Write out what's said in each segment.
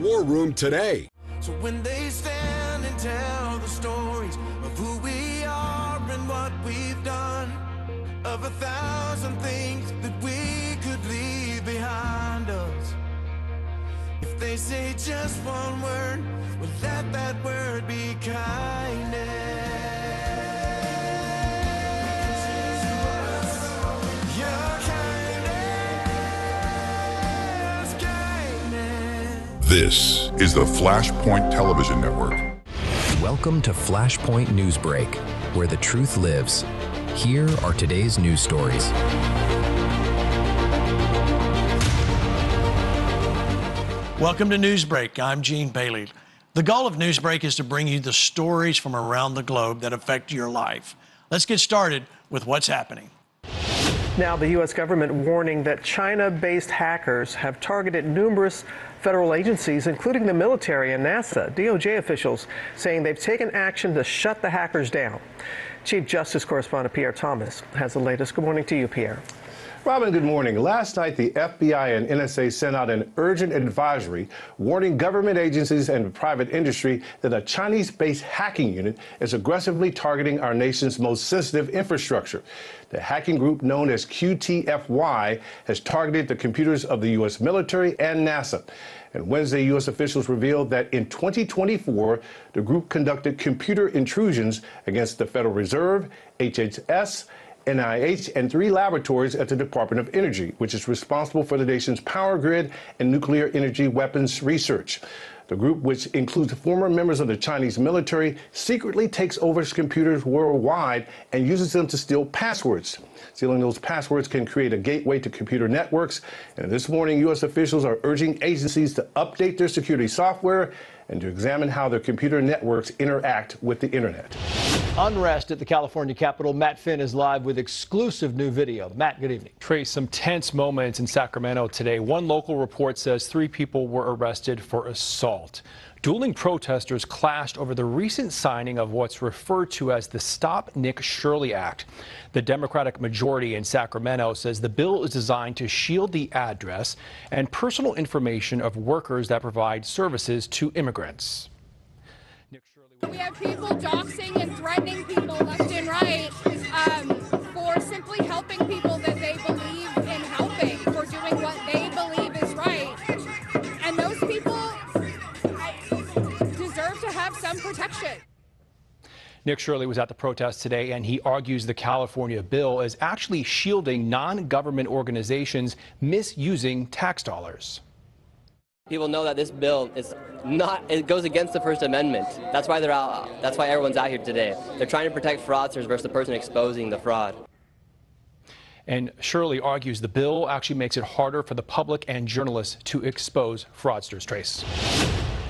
war room today. So when they stand and tell the stories of who we are and what we've done, of 1,000 things that we could leave behind us, if they say just one word, well, let that word be kindness. This is the FlashPoint Television Network. Welcome to FlashPoint NewsBreak, where the truth lives. Here are today's news stories. Welcome to NewsBreak. I'm Gene Bailey. The goal of NewsBreak is to bring you the stories from around the globe that affect your life. Let's get started with what's happening. Now, the U.S. government warning that China-based hackers have targeted numerous federal agencies, including the military and NASA. DOJ officials saying they've taken action to shut the hackers down. Chief Justice Correspondent Pierre Thomas has the latest. Good morning to you, Pierre. Robin, good morning. Last night, the FBI and NSA sent out an urgent advisory warning government agencies and private industry that a Chinese-based hacking unit is aggressively targeting our nation's most sensitive infrastructure. The hacking group known as QTFY has targeted the computers of the U.S. military and NASA. And Wednesday, U.S. officials revealed that in 2024, the group conducted computer intrusions against the Federal Reserve, HHS, NIH, and 3 laboratories at the Department of Energy, which is responsible for the nation's power grid and nuclear energy weapons research. The group, which includes former members of the Chinese military, secretly takes over computers worldwide and uses them to steal passwords. Stealing those passwords can create a gateway to computer networks. And this morning, U.S. officials are urging agencies to update their security software and to examine how their computer networks interact with the internet. Unrest at the California Capitol. Matt Finn is live with exclusive new video. Matt, good evening. Trace, some tense moments in Sacramento today. One local report says 3 people were arrested for assault. Dueling protesters clashed over the recent signing of what's referred to as the Stop Nick Shirley Act. The Democratic majority in Sacramento says the bill is designed to shield the address and personal information of workers that provide services to immigrants. We have people doxing and threatening people left and right for simply helping people that they believe in helping, for doing what they believe is right. And those people deserve to have some protection. Nick Shirley was at the protest today, and he argues the California bill is actually shielding non-government organizations misusing tax dollars. People know that this bill is not, it goes against the First Amendment. That's why they're out. That's why everyone's out here today. They're trying to protect fraudsters versus the person exposing the fraud. And Shirley argues the bill actually makes it harder for the public and journalists to expose fraudsters. Trace.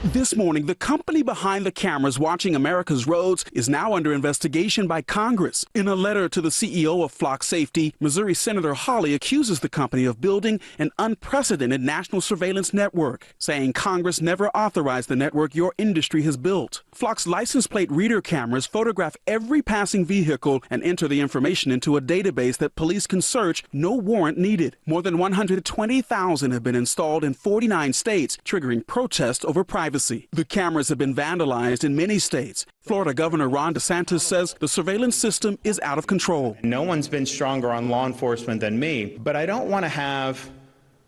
This morning, the company behind the cameras watching America's roads is now under investigation by Congress. In a letter to the CEO of Flock Safety, Missouri Senator Hawley accuses the company of building an unprecedented national surveillance network, saying Congress never authorized the network your industry has built. Flock's license plate reader cameras photograph every passing vehicle and enter the information into a database that police can search, no warrant needed. More than 120,000 have been installed in 49 states, triggering protests over privacy. The cameras have been vandalized in many states. Florida Governor Ron DeSantis says the surveillance system is out of control. No one's been stronger on law enforcement than me, but I don't want to have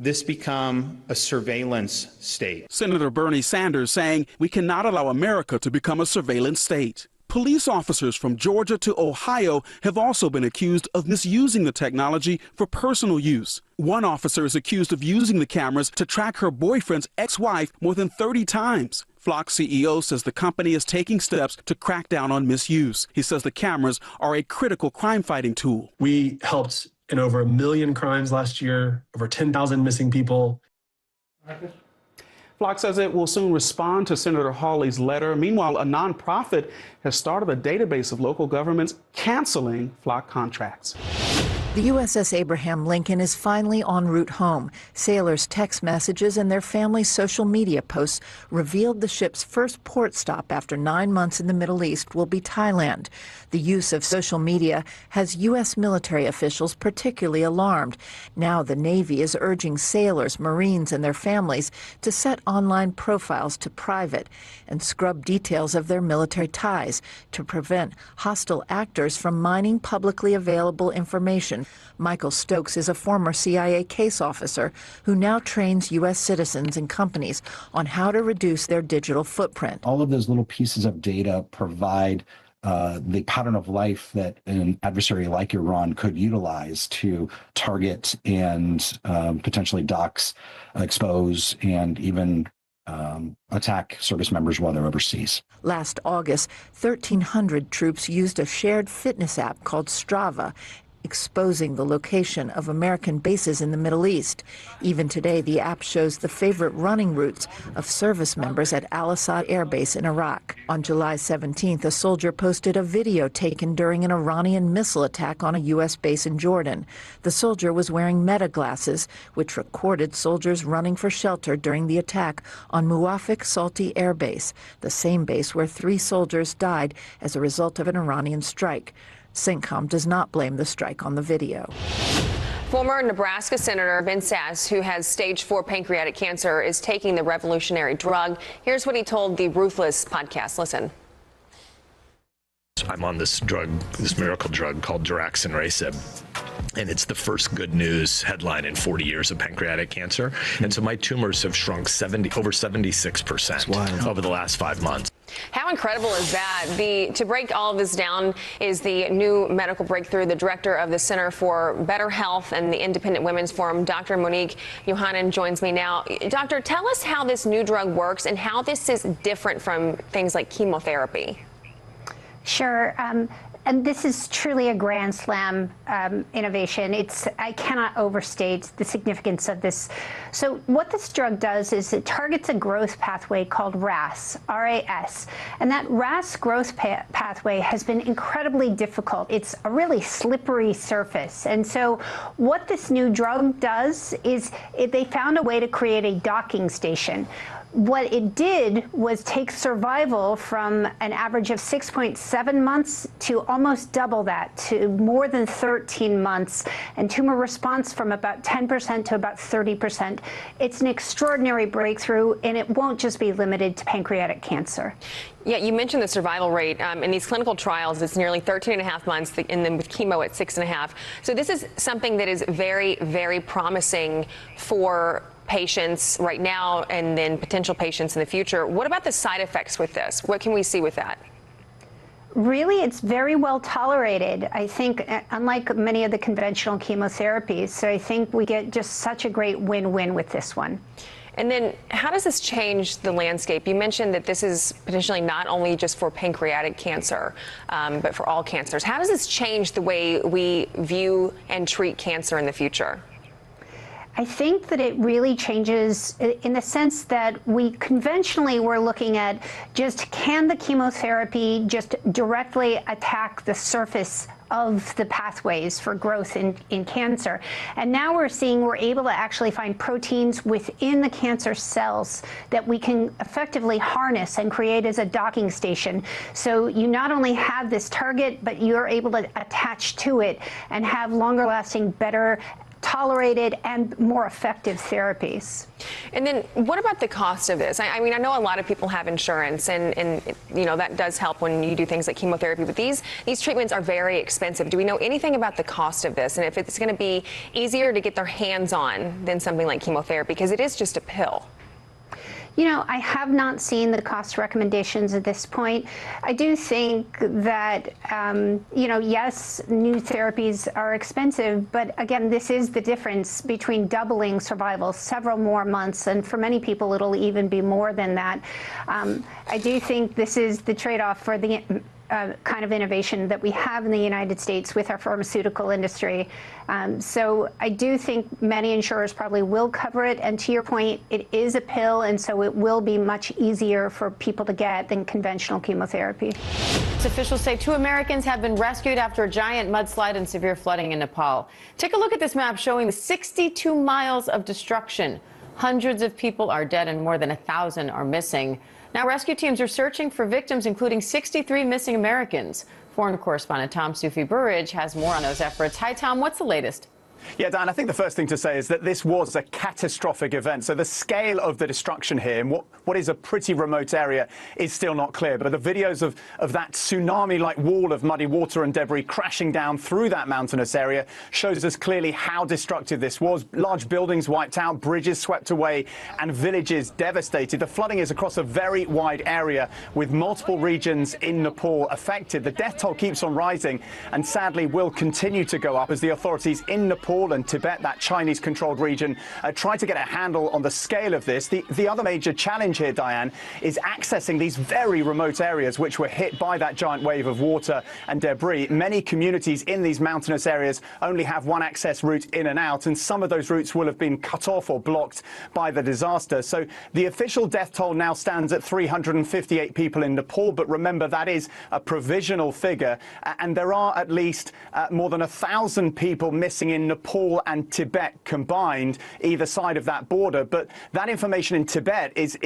this become a surveillance state. Senator Bernie Sanders saying we cannot allow America to become a surveillance state. Police officers from Georgia to Ohio have also been accused of misusing the technology for personal use. One officer is accused of using the cameras to track her boyfriend's ex-wife more than 30 times. Flock CEO says the company is taking steps to crack down on misuse. He says the cameras are a critical crime-fighting tool. We helped in over 1 million crimes last year, over 10,000 missing people. Flock says it will soon respond to Senator Hawley's letter. Meanwhile, a nonprofit has started a database of local governments canceling Flock contracts. The USS Abraham Lincoln is finally en route home. Sailors' text messages and their families' social media posts revealed the ship's first port stop after 9 months in the Middle East will be Thailand. The use of social media has U.S. military officials particularly alarmed. Now the Navy is urging sailors, Marines, and their families to set online profiles to private and scrub details of their military ties to prevent hostile actors from mining publicly available information. Michael Stokes is a former CIA case officer who now trains U.S. citizens and companies on how to reduce their digital footprint. All of those little pieces of data provide the pattern of life that an adversary like Iran could utilize to target and potentially dox, expose, and even attack service members while they're overseas. Last August, 1,300 troops used a shared fitness app called Strava, exposing the location of American bases in the Middle East. Even today, the app shows the favorite running routes of service members at Al-Assad Air Base in Iraq. On July 17th, a soldier posted a video taken during an Iranian missile attack on a U.S. base in Jordan. The soldier was wearing Meta glasses, which recorded soldiers running for shelter during the attack on Muwafaq Salti Air Base, the same base where 3 soldiers died as a result of an Iranian strike. CENTCOM does not blame the strike on the video. Former Nebraska Senator Ben Sasse, who has stage 4 pancreatic cancer, is taking the revolutionary drug. Here's what he told the Ruthless podcast. Listen. I'm on this drug, this miracle drug called daraxonrasib. And it's the first good news headline in 40 years of pancreatic cancer. And so my tumors have shrunk over 76% over the last 5 months. How incredible is that? To break all of this down is the new medical breakthrough. The director of the Center for Better Health and the Independent Women's Forum, Dr. Monique Yohanan, joins me now. Doctor, tell us how this new drug works and how this is different from things like chemotherapy. Sure. And this is truly a grand slam innovation. I cannot overstate the significance of this. So what this drug does is it targets a growth pathway called RAS, R-A-S. And that RAS growth pathway has been incredibly difficult. It's a really slippery surface. And so what this new drug does is they found a way to create a docking station. What it did was take survival from an average of 6.7 months to almost double that, to more than 13 months, and tumor response from about 10% to about 30%. It's an extraordinary breakthrough, and it won't just be limited to pancreatic cancer. Yeah, you mentioned the survival rate. In these clinical trials, it's nearly 13.5 months, and then with chemo at 6.5. So this is something that is very, very promising for patients right now and then potential patients in the future. What about the side effects with this? What can we see with that? Really, it's very well tolerated, I think, unlike many of the conventional chemotherapies. So I think we get just such a great win-win with this one. And then how does this change the landscape? You mentioned that this is potentially not only just for pancreatic cancer, but for all cancers. How does this change the way we view and treat cancer in the future? I think that it really changes in the sense that we conventionally were looking at just can the chemotherapy just directly attack the surface of the pathways for growth in cancer. And now we're seeing we're able to actually find proteins within the cancer cells that we can effectively harness and create as a docking station. So you not only have this target, but you're able to attach to it and have longer lasting, better tolerated and more effective therapies. And then what about the cost of this? I mean, I know a lot of people have insurance and you know, that does help when you do things like chemotherapy, but these treatments are very expensive. Do we know anything about the cost of this and if it's going to be easier to get their hands on than something like chemotherapy, because it is just a pill? You know, I have not seen the cost recommendations at this point. I do think that, you know, yes, new therapies are expensive, but again, this is the difference between doubling survival, several more months, and for many people, it'll even be more than that. I do think this is the trade-off for the kind of innovation that we have in the United States with our pharmaceutical industry. So I do think many insurers probably will cover it. And to your point, it is a pill, and so it will be much easier for people to get than conventional chemotherapy. Officials say 2 Americans have been rescued after a giant mudslide and severe flooding in Nepal. Take a look at this map showing the 62 miles of destruction. Hundreds of people are dead and more than 1,000 are missing. Now, rescue teams are searching for victims, including 63 missing Americans. Foreign correspondent Tom Sufi-Burridge has more on those efforts. Hi, Tom. What's the latest? Yeah, Dan, I think the first thing to say is that this was a catastrophic event. So the scale of the destruction here in what is a pretty remote area is still not clear. But the videos of that tsunami-like wall of muddy water and debris crashing down through that mountainous area shows us clearly how destructive this was. Large buildings wiped out, bridges swept away, and villages devastated. The flooding is across a very wide area with multiple regions in Nepal affected. The death toll keeps on rising and sadly will continue to go up as the authorities in Nepal and Tibet, that Chinese-controlled region, try to get a handle on the scale of this. The other major challenge here, Diane, is accessing these very remote areas which were hit by that giant wave of water and debris. Many communities in these mountainous areas only have one access route in and out, and some of those routes will have been cut off or blocked by the disaster. So the official death toll now stands at 358 people in Nepal, but remember that is a provisional figure, and there are at least more than 1,000 people missing in Nepal and Tibet combined, either side of that border. But that information in Tibet is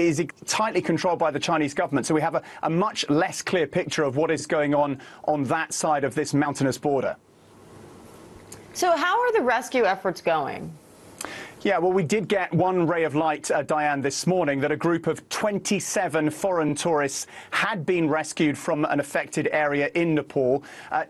tightly controlled by the Chinese government. So we have a much less clear picture of what is going on that side of this mountainous border. So how are the rescue efforts going? Yeah, well, we did get one ray of light, Diane, this morning, that a group of 27 foreign tourists had been rescued from an affected area in Nepal.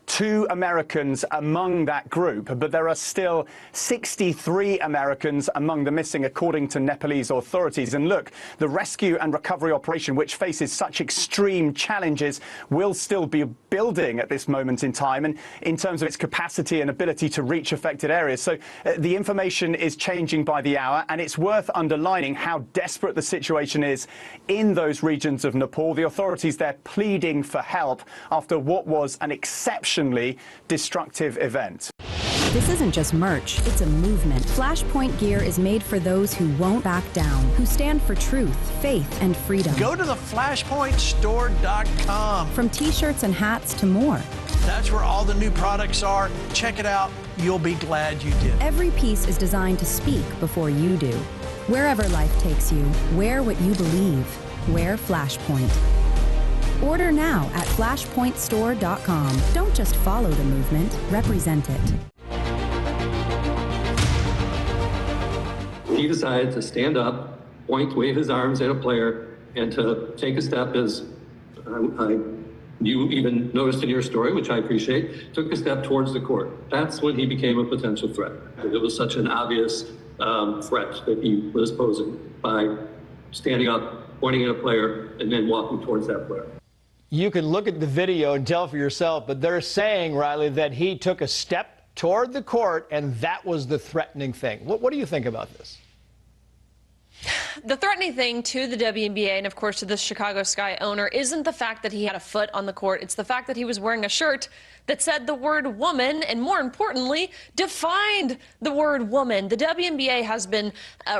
2 Americans among that group, but there are still 63 Americans among the missing, according to Nepalese authorities. And look, the rescue and recovery operation, which faces such extreme challenges, will still be building at this moment in time, and in terms of its capacity and ability to reach affected areas. So the information is changing by the hour, and it's worth underlining how desperate the situation is in those regions of Nepal. The authorities there pleading for help after what was an exceptionally destructive event. This isn't just merch, it's a movement. FlashPoint gear is made for those who won't back down, who stand for truth, faith, and freedom. Go to the FlashPointStore.com. From t-shirts and hats to more. That's where all the new products are. Check it out. You'll be glad you did. Every piece is designed to speak before you do. Wherever life takes you, wear what you believe. Wear FlashPoint. Order now at FlashPointStore.com. Don't just follow the movement, represent it. He decided to stand up, point, wave his arms at a player, and to take a step as you even noticed in your story, which I appreciate, took a step towards the court. That's when he became a potential threat. It was such an obvious threat that he was posing by standing up, pointing at a player, and then walking towards that player. You can look at the video and tell for yourself, but they're saying, Riley, that he took a step toward the court, and that was the threatening thing. What do you think about this? The threatening thing to the WNBA and, of course, to the Chicago Sky owner isn't the fact that he had a foot on the court. It's the fact that he was wearing a shirt that said the word woman and, more importantly, defined the word woman. The WNBA has been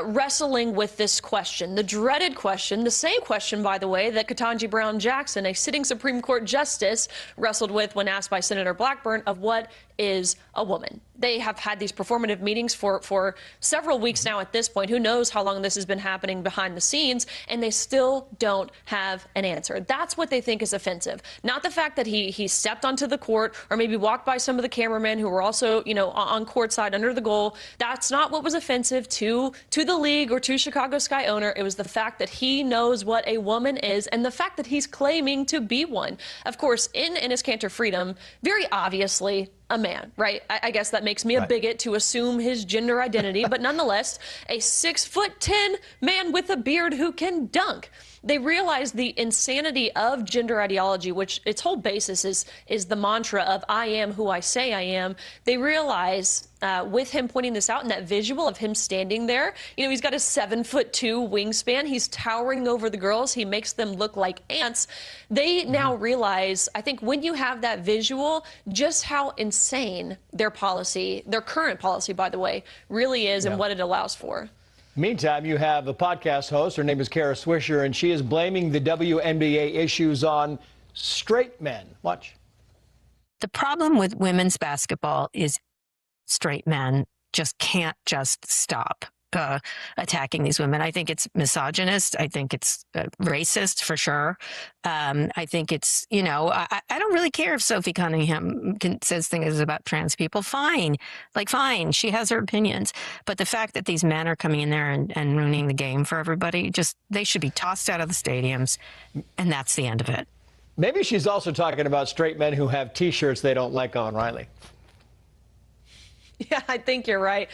wrestling with this question, the dreaded question, the same question, by the way, that Ketanji Brown Jackson, a sitting Supreme Court justice, wrestled with when asked by Senator Blackburn of what is a woman. They have had these performative meetings for several weeks now at this point. Who knows how long this has been happening behind the scenes, and they still don't have an answer. That's what they think is offensive. Not the fact that he stepped onto the court or maybe walked by some of the cameramen who were also, you know, on courtside under the goal. That's not what was offensive to the league or to Chicago Sky owner. It was the fact that he knows what a woman is and the fact that he's claiming to be one. Of course, in Enes Kanter Freedom, very obviously a man, right? I guess that makes me a bigot to assume his gender identity, but nonetheless, a 6'10" man with a beard who can dunk. they realize the insanity of gender ideology, which its whole basis is the mantra of I am who I say I am. They realize with him pointing this out in that visual of him standing there, you know, he's got a 7'2" wingspan. He's towering over the girls. He makes them look like ants. They now realize, I think, when you have that visual, just how insane their policy, their current policy, by the way, really is and what it allows for. Meantime, you have a podcast host. Her name is Kara Swisher, and she is blaming the WNBA issues on straight men. Watch. The problem with women's basketball is straight men just can't just stop attacking these women. I think it's misogynist. I think it's racist for sure. I think it's, you know, I don't really care if Sophie Cunningham says things about trans people. Fine. Like, fine. She has her opinions. But the fact that these men are coming in there and ruining the game for everybody, just, they should be tossed out of the stadiums. And that's the end of it. Maybe she's also talking about straight men who have T-shirts they don't like on, Riley. Yeah, I think you're right.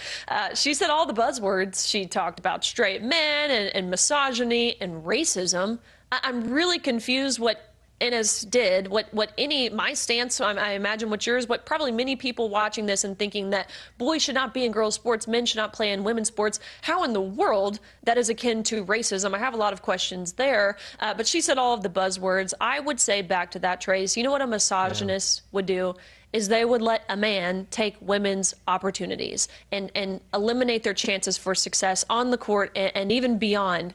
She said all the buzzwords. She talked about straight men and misogyny and racism. I'm really confused what Inez did, my stance, I imagine what yours, what probably many people watching this and thinking that boys should not be in girls' sports, men should not play in women's sports. How in the world that is akin to racism? I have a lot of questions there, but she said all of the buzzwords. I would say back to that, Trace, you know what a misogynist would do? Is they would let a man take women's opportunities and eliminate their chances for success on the court and even beyond.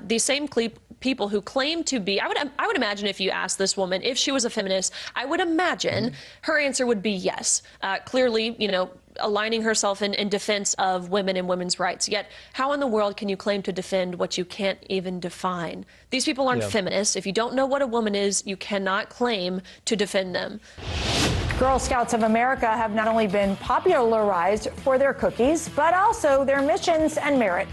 These same people who claim to be, I would imagine if you asked this woman if she was a feminist, I would imagine her answer would be yes. Clearly, you know, aligning herself in defense of women and women's rights. Yet, how in the world can you claim to defend what you can't even define? These people aren't feminists. If you don't know what a woman is, you cannot claim to defend them. Girl Scouts of America have not only been popularized for their cookies, but also their missions and merit.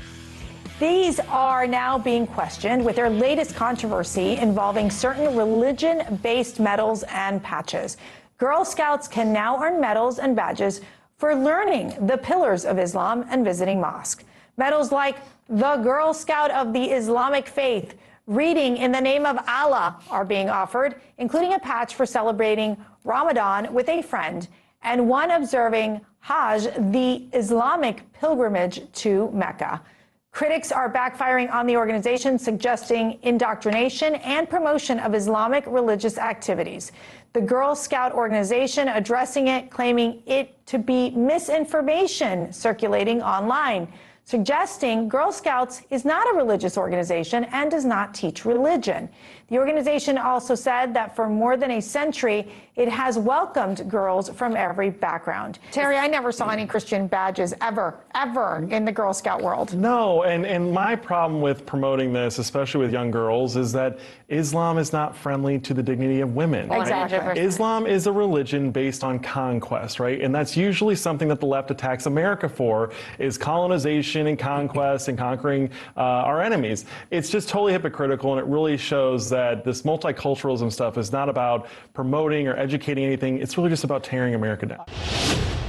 These are now being questioned with their latest controversy involving certain religion-based medals and patches. Girl Scouts can now earn medals and badges for learning the pillars of Islam and visiting mosque. Medals like the Girl Scout of the Islamic Faith, reading in the name of Allah are being offered, including a patch for celebrating Ramadan with a friend, and one observing Hajj, the Islamic pilgrimage to Mecca. Critics are backfiring on the organization, suggesting indoctrination and promotion of Islamic religious activities. The Girl Scout organization addressing it, claiming it to be misinformation circulating online, suggesting Girl Scouts is not a religious organization and does not teach religion. The organization also said that for more than a century, it has welcomed girls from every background. Terry, I never saw any Christian badges ever in the Girl Scout world. No, and my problem with promoting this, especially with young girls, is that Islam is not friendly to the dignity of women. Exactly. Right? Islam is a religion based on conquest, right? And that's usually something that the left attacks America for, is colonization and conquest and conquering our enemies. It's just totally hypocritical, and it really shows that this multiculturalism stuff is not about promoting or educating anything. It's really just about tearing America down.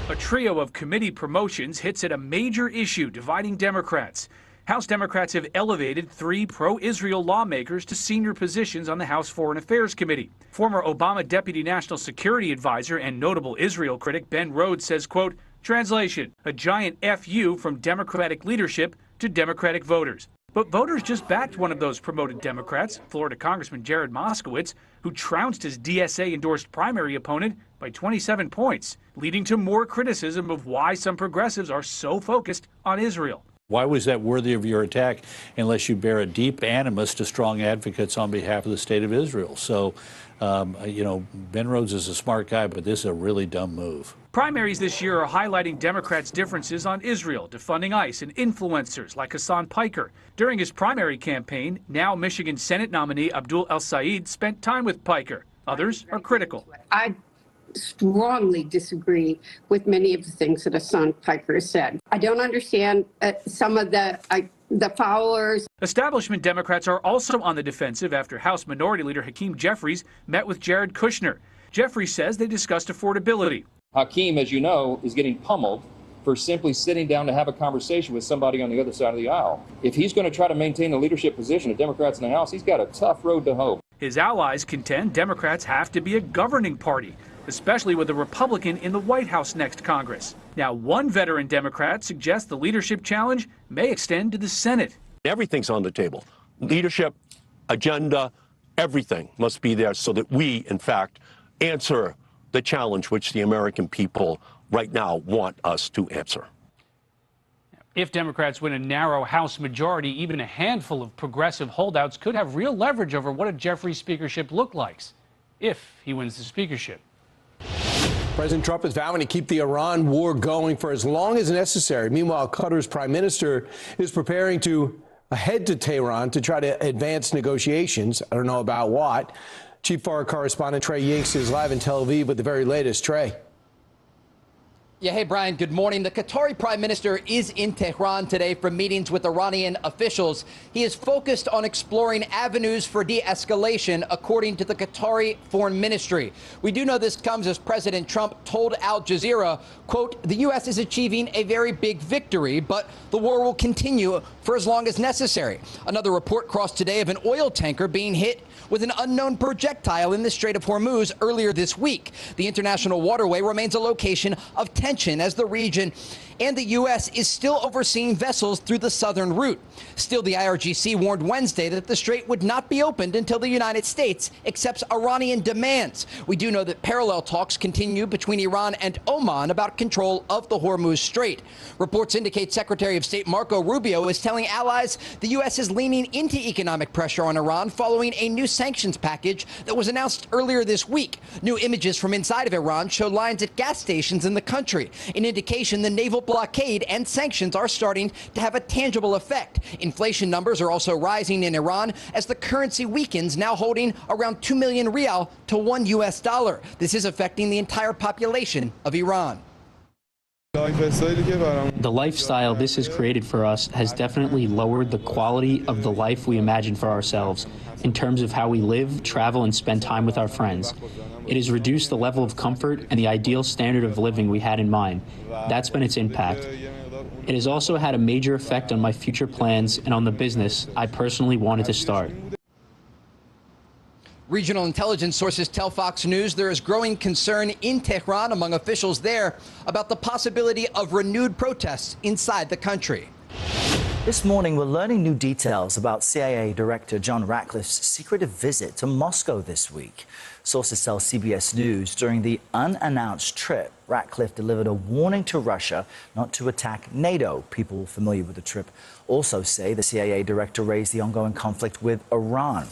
A trio of committee promotions hits at a major issue dividing Democrats. House Democrats have elevated 3 pro-Israel lawmakers to senior positions on the House Foreign Affairs Committee. Former Obama Deputy National Security Advisor and notable Israel critic Ben Rhodes says, quote, translation, a giant FU from Democratic leadership to Democratic voters. But voters just backed one of those promoted Democrats, Florida Congressman Jared Moskowitz, who trounced his DSA-endorsed primary opponent by 27 points, leading to more criticism of why some progressives are so focused on Israel. Why was that worthy of your attack unless you bear a deep animus to strong advocates on behalf of the state of Israel? So, you know, Ben Rhodes is a smart guy, but this is a really dumb move. Primaries this year are highlighting Democrats' differences on Israel, defunding ICE, and influencers like Hassan Piker. During his primary campaign, now Michigan Senate nominee Abdul El-Sayed spent time with Piker. Others are critical. I strongly disagree with many of the things that Hassan Piker said. I don't understand some of the followers. Establishment Democrats are also on the defensive after House Minority Leader Hakeem Jeffries met with Jared Kushner. Jeffries says they discussed affordability. Hakeem, as you know, is getting pummeled for simply sitting down to have a conversation with somebody on the other side of the aisle. If he's going to try to maintain the leadership position of Democrats in the House, he's got a tough road to hoe. His allies contend Democrats have to be a governing party, especially with a Republican in the White House next Congress. Now, one veteran Democrat suggests the leadership challenge may extend to the Senate. Everything's on the table. Leadership, agenda, everything must be there so that we, in fact, answer the challenge which the American people right now want us to answer. If Democrats win a narrow House majority, even a handful of progressive holdouts could have real leverage over what a Jeffries speakership looks like if he wins the speakership. President Trump is vowing to keep the Iran war going for as long as necessary. Meanwhile, Qatar's prime minister is preparing to head to Tehran to try to advance negotiations. I don't know about what. Chief Foreign Correspondent Trey Yinks is live in Tel Aviv with the very latest. Trey. Yeah, hey, Brian, good morning. The Qatari prime minister is in Tehran today for meetings with Iranian officials. He is focused on exploring avenues for de-escalation, according to the Qatari foreign ministry. We do know this comes as President Trump told Al Jazeera, quote, the U.S. is achieving a very big victory, but the war will continue for as long as necessary. Another report crossed today of an oil tanker being hit with an unknown projectile in the Strait of Hormuz earlier this week. The international waterway remains a location of tension as the region and the U.S. is still overseeing vessels through the southern route. Still, the IRGC warned Wednesday that the strait would not be opened until the United States accepts Iranian demands. We do know that parallel talks continue between Iran and Oman about control of the Hormuz Strait. Reports indicate Secretary of State Marco Rubio is telling allies the U.S. is leaning into economic pressure on Iran following a new sanctions package that was announced earlier this week. New images from inside of Iran show lines at gas stations in the country, an indication the naval blockade and sanctions are starting to have a tangible effect. Inflation numbers are also rising in Iran as the currency weakens, now holding around 2 million rial to $1 US. This is affecting the entire population of Iran. The lifestyle this has created for us has definitely lowered the quality of the life we imagine for ourselves in terms of how we live, travel, and spend time with our friends. It has reduced the level of comfort and the ideal standard of living we had in mind. That's been its impact. It has also had a major effect on my future plans and on the business I personally wanted to start. Regional intelligence sources tell Fox News there is growing concern in Tehran among officials there about the possibility of renewed protests inside the country. This morning, we're learning new details about CIA Director John Ratcliffe's secretive visit to Moscow this week. Sources tell CBS News during the unannounced trip, Ratcliffe delivered a warning to Russia not to attack NATO. People familiar with the trip also say the CIA director raised the ongoing conflict with Iran.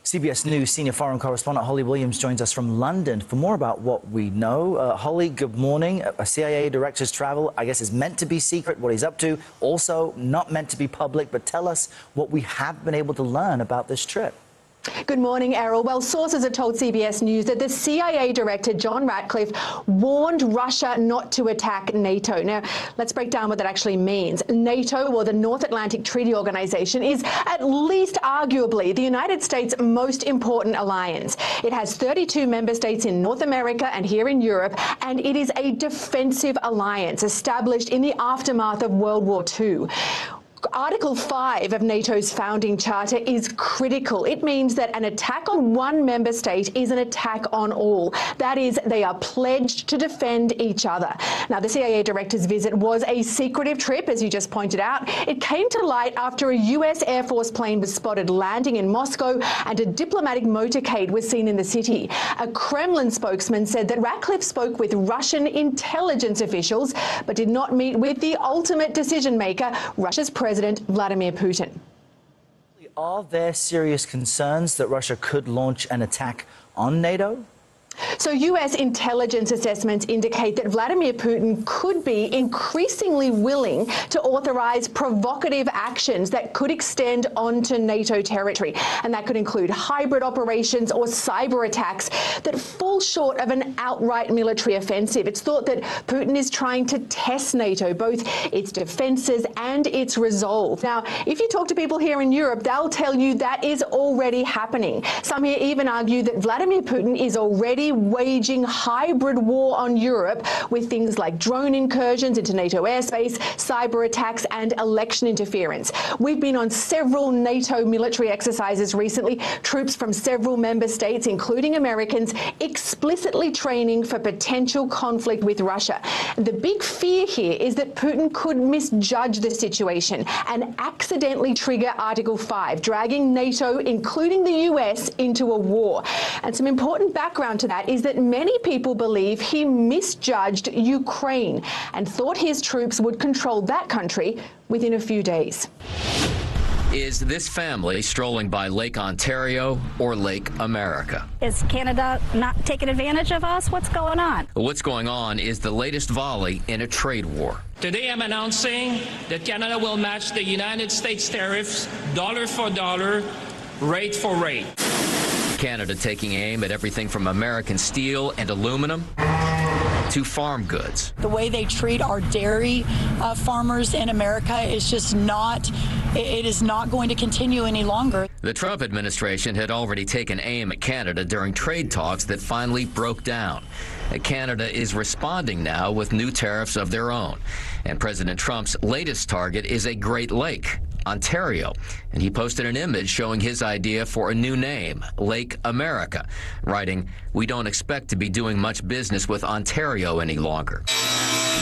CBS News senior foreign correspondent Holly Williams joins us from London for more about what we know. Holly, good morning. A CIA director's travel, I guess, is meant to be secret, what he's up to, also not meant to be public. But tell us what we have been able to learn about this trip. Good morning, Errol. Well, sources have told CBS News that the CIA director, John Ratcliffe, warned Russia not to attack NATO. Now, let's break down what that actually means. NATO, or the North Atlantic Treaty Organization, is at least arguably the United States' most important alliance. It has 32 member states in North America and here in Europe, and it is a defensive alliance established in the aftermath of World War II. Article 5 of NATO's founding charter is critical. It means that an attack on one member state is an attack on all. That is, they are pledged to defend each other. Now, the CIA director's visit was a secretive trip, as you just pointed out. It came to light after a U.S. Air Force plane was spotted landing in Moscow and a diplomatic motorcade was seen in the city. A Kremlin spokesman said that Ratcliffe spoke with Russian intelligence officials but did not meet with the ultimate decision maker, Russia's President Vladimir Putin. Are there serious concerns that Russia could launch an attack on NATO? So U.S. intelligence assessments indicate that Vladimir Putin could be increasingly willing to authorize provocative actions that could extend onto NATO territory. And that could include hybrid operations or cyber attacks that fall short of an outright military offensive. It's thought that Putin is trying to test NATO, both its defenses and its resolve. Now, if you talk to people here in Europe, they'll tell you that is already happening. Some here even argue that Vladimir Putin is already waging hybrid war on Europe with things like drone incursions into NATO airspace, cyber attacks, and election interference. We've been on several NATO military exercises recently, troops from several member states, including Americans, explicitly training for potential conflict with Russia. The big fear here is that Putin could misjudge the situation and accidentally trigger Article 5, dragging NATO, including the US, into a war. And some important background to that is that many people believe he misjudged Ukraine and thought his troops would control that country within a few days. Is this family strolling by Lake Ontario or Lake America? Is Canada not taking advantage of us? What's going on? What's going on is the latest volley in a trade war. Today I'm announcing that Canada will match the United States tariffs dollar for dollar, rate for rate. Canada taking aim at everything from American steel and aluminum to farm goods. The way they treat our dairy farmers in America is just not, it is not going to continue any longer. The Trump administration had already taken aim at Canada during trade talks that finally broke down. Canada is responding now with new tariffs of their own. And President Trump's latest target is a Great Lake, Ontario, and he posted an image showing his idea for a new name, Lake America, writing, "We don't expect to be doing much business with Ontario any longer."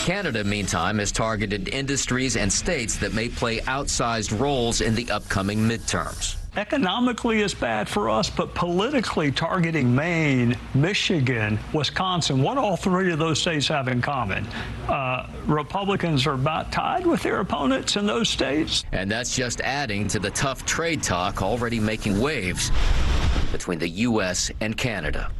Canada, meantime, has targeted industries and states that may play outsized roles in the upcoming midterms. Economically is bad for us, but politically targeting Maine, Michigan, Wisconsin, what all three of those states have in common? Republicans are about tied with their opponents in those states. And that's just adding to the tough trade talk already making waves between the U.S. and Canada.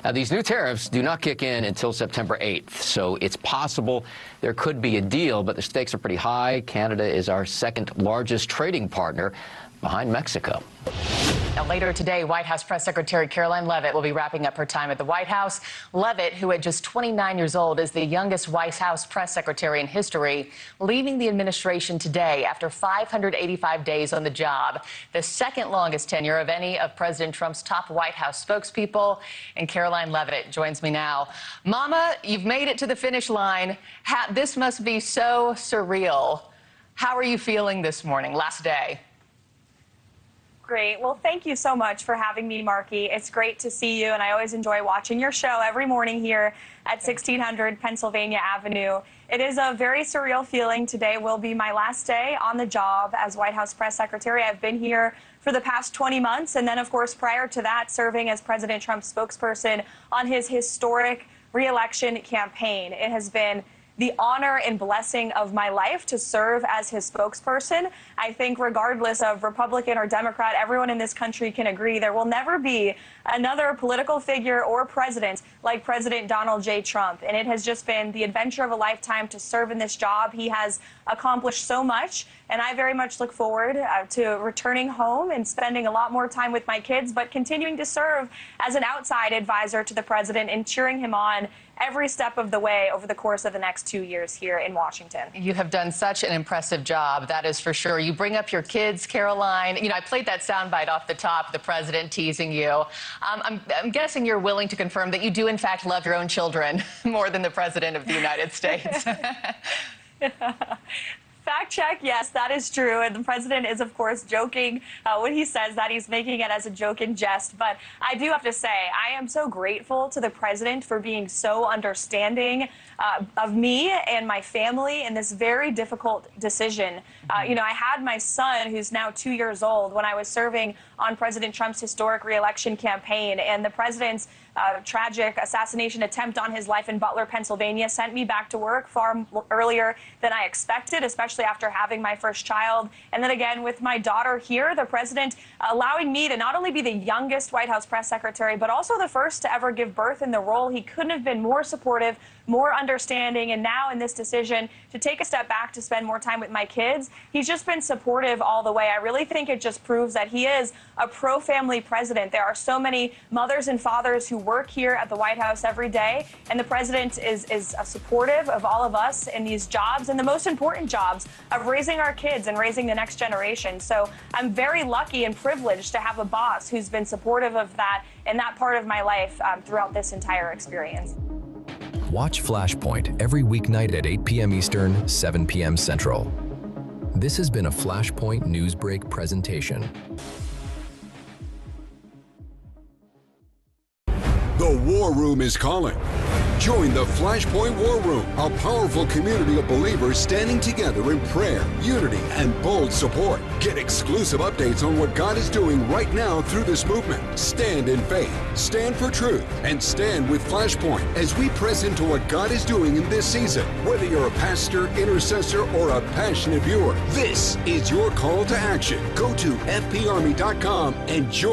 Now, these new tariffs do not kick in until September 8th, so it's possible there could be a deal, but the stakes are pretty high. Canada is our second largest trading partner behind Mexico. Now, later today, White House Press Secretary Caroline Leavitt will be wrapping up her time at the White House. Leavitt, who at just 29 years old is the youngest White House press secretary in history, leaving the administration today after 585 days on the job, the second longest tenure of any of President Trump's top White House spokespeople. And Caroline Leavitt joins me now. Mama, you've made it to the finish line. This must be so surreal. How are you feeling this morning, last day? Great. Well, thank you so much for having me, Marky. It's great to see you, and I always enjoy watching your show every morning here at 1600 Pennsylvania Avenue. It is a very surreal feeling. Today will be my last day on the job as White House Press Secretary. I've been here for the past 20 months, and then, of course, prior to that, serving as President Trump's spokesperson on his historic re-election campaign. It has been the honor and blessing of my life to serve as his spokesperson. I think regardless of Republican or Democrat, everyone in this country can agree there will never be another political figure or president like President Donald J. Trump. And it has just been the adventure of a lifetime to serve in this job. He has accomplished so much, and I very much look forward to returning home and spending a lot more time with my kids, but continuing to serve as an outside advisor to the president and cheering him on every step of the way over the course of the next 2 years here in Washington. You have done such an impressive job, that is for sure. You bring up your kids, Caroline. You know, I played that soundbite off the top, the president teasing you. I'm guessing you're willing to confirm that you do, in fact, love your own children more than the president of the United States. Fact check, yes, that is true. And the president is, of course, joking when he says that. He's making it as a joke and jest. But I do have to say, I am so grateful to the president for being so understanding of me and my family in this very difficult decision. You know, I had my son, who's now 2 years old, when I was serving on President Trump's historic re-election campaign. And the president's tragic assassination attempt on his life in Butler, Pennsylvania, sent me back to work far earlier than I expected, especially after having my first child. And then again, with my daughter here, the president allowing me to not only be the youngest White House press secretary, but also the first to ever give birth in the role. He couldn't have been more supportive more understanding, and now in this decision to take a step back to spend more time with my kids, he's just been supportive all the way. I really think it just proves that he is a pro-family president. There are so many mothers and fathers who work here at the White House every day, and the president is supportive of all of us in these jobs, and the most important jobs of raising our kids and raising the next generation. So I'm very lucky and privileged to have a boss who's been supportive of that in that part of my life throughout this entire experience. Watch FlashPoint every weeknight at 8 p.m. Eastern, 7 p.m. Central. This has been a FlashPoint NewsBreak presentation. The War Room is calling. Join the FlashPoint War Room, a powerful community of believers standing together in prayer, unity, and bold support. Get exclusive updates on what God is doing right now through this movement. Stand in faith, stand for truth, and stand with FlashPoint as we press into what God is doing in this season. Whether you're a pastor, intercessor, or a passionate viewer, this is your call to action. Go to fparmy.com and join